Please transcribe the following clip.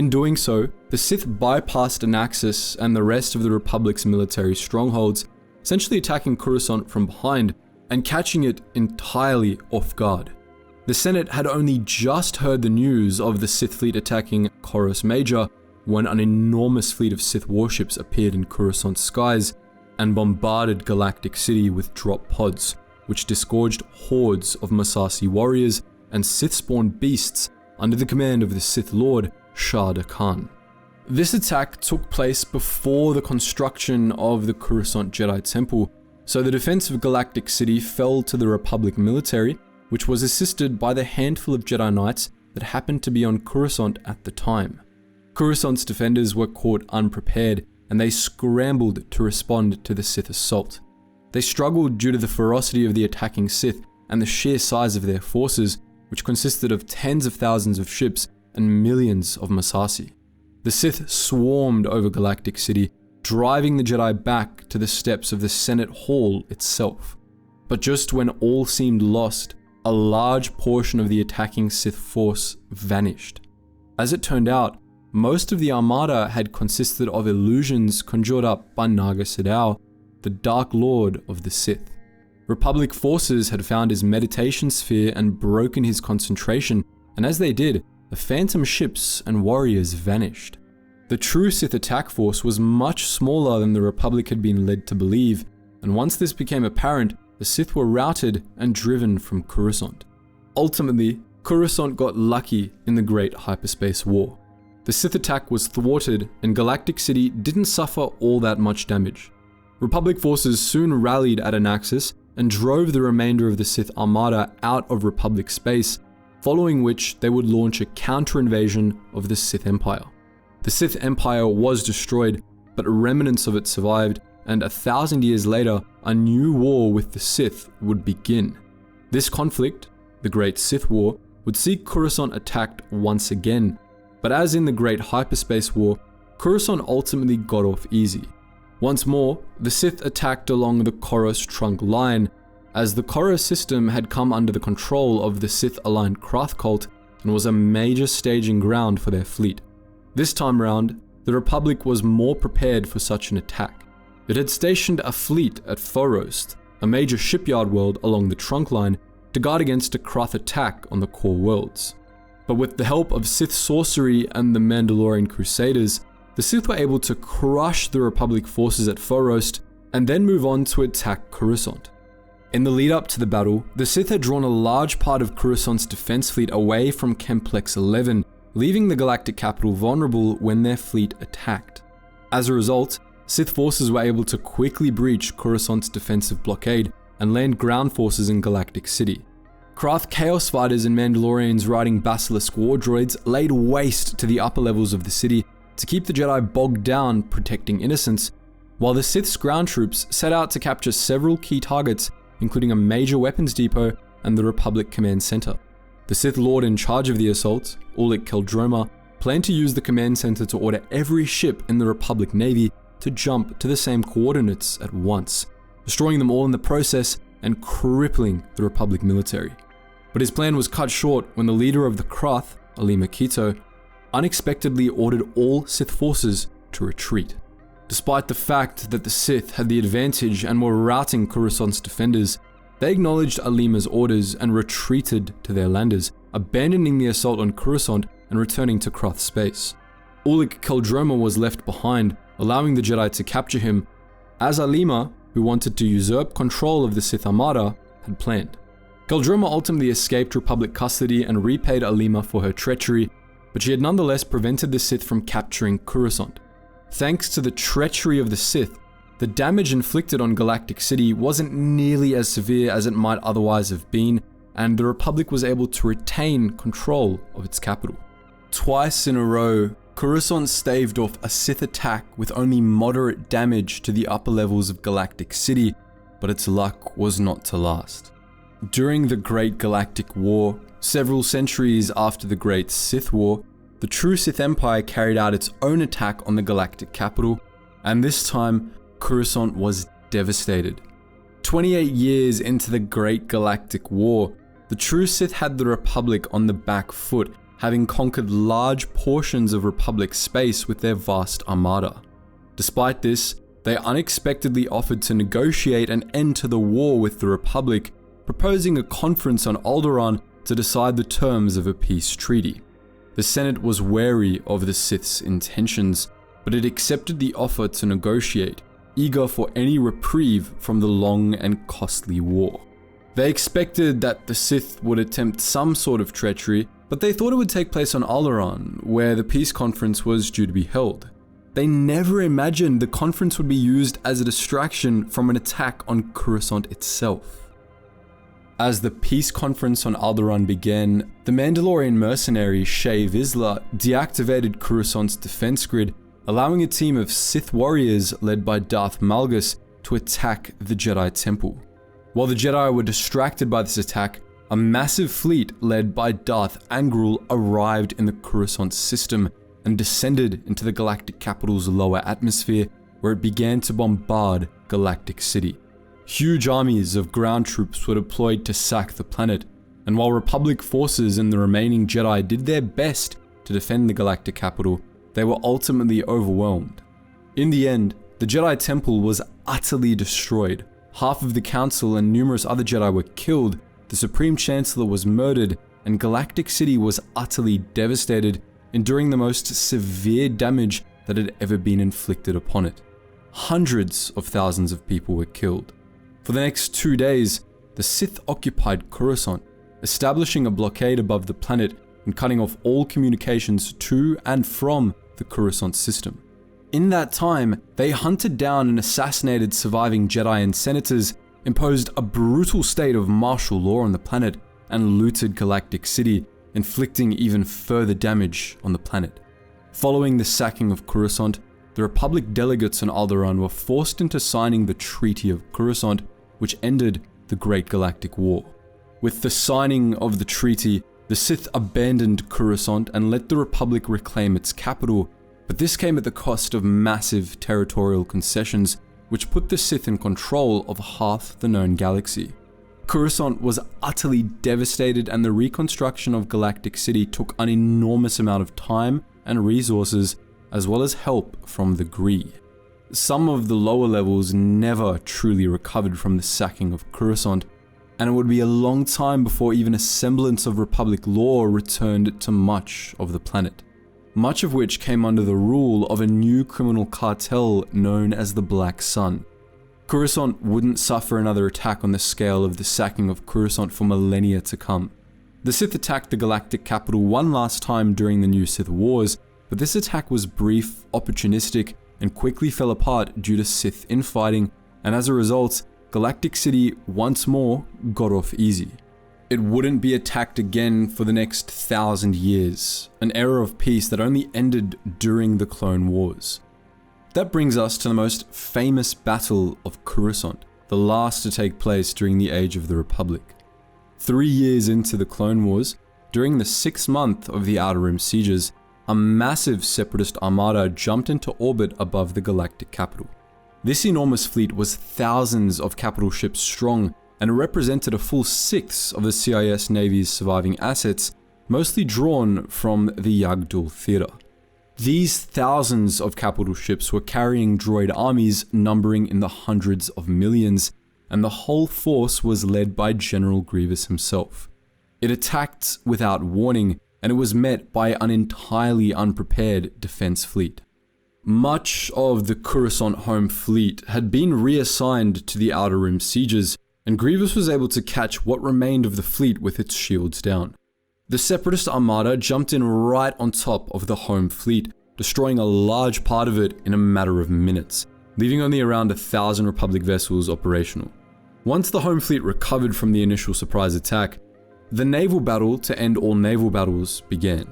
In doing so, the Sith bypassed Anaxis and the rest of the Republic's military strongholds, essentially attacking Coruscant from behind and catching it entirely off guard. The Senate had only just heard the news of the Sith fleet attacking Corus Major when an enormous fleet of Sith warships appeared in Coruscant's skies and bombarded Galactic City with drop pods, which disgorged hordes of Massassi warriors and Sith-spawned beasts under the command of the Sith Lord Shah Khan. This attack took place before the construction of the Coruscant Jedi Temple, so the defense of Galactic City fell to the Republic military, which was assisted by the handful of Jedi Knights that happened to be on Coruscant at the time. Coruscant's defenders were caught unprepared, and they scrambled to respond to the Sith assault. They struggled due to the ferocity of the attacking Sith and the sheer size of their forces, which consisted of tens of thousands of ships and millions of Massassi. The Sith swarmed over Galactic City, driving the Jedi back to the steps of the Senate Hall itself. But just when all seemed lost, a large portion of the attacking Sith force vanished. As it turned out, most of the armada had consisted of illusions conjured up by Naga Sadow, the Dark Lord of the Sith. Republic forces had found his meditation sphere and broken his concentration, and as they did, the phantom ships and warriors vanished. The true Sith attack force was much smaller than the Republic had been led to believe, and once this became apparent, the Sith were routed and driven from Coruscant. Ultimately, Coruscant got lucky in the Great Hyperspace War. The Sith attack was thwarted, and Galactic City didn't suffer all that much damage. Republic forces soon rallied at Anaxis and drove the remainder of the Sith Armada out of Republic space, following which they would launch a counter-invasion of the Sith Empire. The Sith Empire was destroyed, but remnants of it survived, and 1,000 years later, a new war with the Sith would begin. This conflict, the Great Sith War, would see Coruscant attacked once again, but as in the Great Hyperspace War, Coruscant ultimately got off easy. Once more, the Sith attacked along the Corus trunk line, as the Corus system had come under the control of the Sith-aligned Krath cult and was a major staging ground for their fleet. This time round, the Republic was more prepared for such an attack. It had stationed a fleet at Thorost, a major shipyard world along the trunk line, to guard against a Krath attack on the core worlds. But with the help of Sith sorcery and the Mandalorian Crusaders, the Sith were able to crush the Republic forces at Thorost and then move on to attack Coruscant. In the lead up to the battle, the Sith had drawn a large part of Coruscant's defense fleet away from Chemplex 11, leaving the galactic capital vulnerable when their fleet attacked. As a result, Sith forces were able to quickly breach Coruscant's defensive blockade and land ground forces in Galactic City. Krath Chaos Fighters and Mandalorians riding Basilisk war droids laid waste to the upper levels of the city to keep the Jedi bogged down protecting innocents, while the Sith's ground troops set out to capture several key targets, including a major weapons depot and the Republic Command Center. The Sith Lord in charge of the assault, Ulic Qel Droma, planned to use the command center to order every ship in the Republic Navy to jump to the same coordinates at once, destroying them all in the process and crippling the Republic military. But his plan was cut short when the leader of the Krath, Alima Keto, unexpectedly ordered all Sith forces to retreat. Despite the fact that the Sith had the advantage and were routing Coruscant's defenders, they acknowledged Alima's orders and retreated to their landers, abandoning the assault on Coruscant and returning to Krath space. Ulic Qel Droma was left behind, allowing the Jedi to capture him, as Alima, who wanted to usurp control of the Sith Armada, had planned. Qel Droma ultimately escaped Republic custody and repaid Alima for her treachery, but she had nonetheless prevented the Sith from capturing Coruscant. Thanks to the treachery of the Sith, the damage inflicted on Galactic City wasn't nearly as severe as it might otherwise have been, and the Republic was able to retain control of its capital. Twice in a row, Coruscant staved off a Sith attack with only moderate damage to the upper levels of Galactic City, but its luck was not to last. During the Great Galactic War, several centuries after the Great Sith War, the true Sith Empire carried out its own attack on the galactic capital, and this time, Coruscant was devastated. 28 years into the Great Galactic War, the true Sith had the Republic on the back foot, having conquered large portions of Republic space with their vast armada. Despite this, they unexpectedly offered to negotiate an end to the war with the Republic, proposing a conference on Alderaan to decide the terms of a peace treaty. The Senate was wary of the Sith's intentions, but it accepted the offer to negotiate, eager for any reprieve from the long and costly war. They expected that the Sith would attempt some sort of treachery, but they thought it would take place on Alderaan, where the peace conference was due to be held. They never imagined the conference would be used as a distraction from an attack on Coruscant itself. As the peace conference on Alderaan began, the Mandalorian mercenary Shae Vizsla deactivated Coruscant's defense grid, allowing a team of Sith warriors led by Darth Malgun to attack the Jedi Temple. While the Jedi were distracted by this attack, a massive fleet led by Darth Angral arrived in the Coruscant system and descended into the galactic capital's lower atmosphere, where it began to bombard Galactic City. Huge armies of ground troops were deployed to sack the planet, and while Republic forces and the remaining Jedi did their best to defend the galactic capital, they were ultimately overwhelmed. In the end, the Jedi Temple was utterly destroyed. Half of the Council and numerous other Jedi were killed, the Supreme Chancellor was murdered, and Galactic City was utterly devastated, enduring the most severe damage that had ever been inflicted upon it. Hundreds of thousands of people were killed. For the next 2 days, the Sith occupied Coruscant, establishing a blockade above the planet and cutting off all communications to and from the Coruscant system. In that time, they hunted down and assassinated surviving Jedi and senators, imposed a brutal state of martial law on the planet, and looted Galactic City, inflicting even further damage on the planet. Following the sacking of Coruscant, the Republic delegates on Alderaan were forced into signing the Treaty of Coruscant, which ended the Great Galactic War. With the signing of the treaty, the Sith abandoned Coruscant and let the Republic reclaim its capital, but this came at the cost of massive territorial concessions, which put the Sith in control of half the known galaxy. Coruscant was utterly devastated, and the reconstruction of Galactic City took an enormous amount of time and resources, as well as help from the Gree. Some of the lower levels never truly recovered from the sacking of Coruscant, and it would be a long time before even a semblance of Republic law returned to much of the planet, much of which came under the rule of a new criminal cartel known as the Black Sun. Coruscant wouldn't suffer another attack on the scale of the sacking of Coruscant for millennia to come. The Sith attacked the galactic capital one last time during the New Sith Wars, but this attack was brief, opportunistic, and quickly fell apart due to Sith infighting, and as a result, Galactic City once more got off easy. It wouldn't be attacked again for the next 1,000 years, an era of peace that only ended during the Clone Wars. That brings us to the most famous battle of Coruscant, the last to take place during the Age of the Republic. 3 years into the Clone Wars, during the 6th month of the Outer Rim sieges, a massive Separatist armada jumped into orbit above the galactic capital. This enormous fleet was thousands of capital ships strong and represented a full 1/6 of the CIS Navy's surviving assets, mostly drawn from the Yagdul Theater. These thousands of capital ships were carrying droid armies numbering in the hundreds of millions, and the whole force was led by General Grievous himself. It attacked without warning, and it was met by an entirely unprepared defense fleet. Much of the Coruscant home fleet had been reassigned to the Outer Rim sieges, and Grievous was able to catch what remained of the fleet with its shields down. The Separatist armada jumped in right on top of the home fleet, destroying a large part of it in a matter of minutes, leaving only around 1,000 Republic vessels operational. Once the home fleet recovered from the initial surprise attack, the naval battle to end all naval battles began.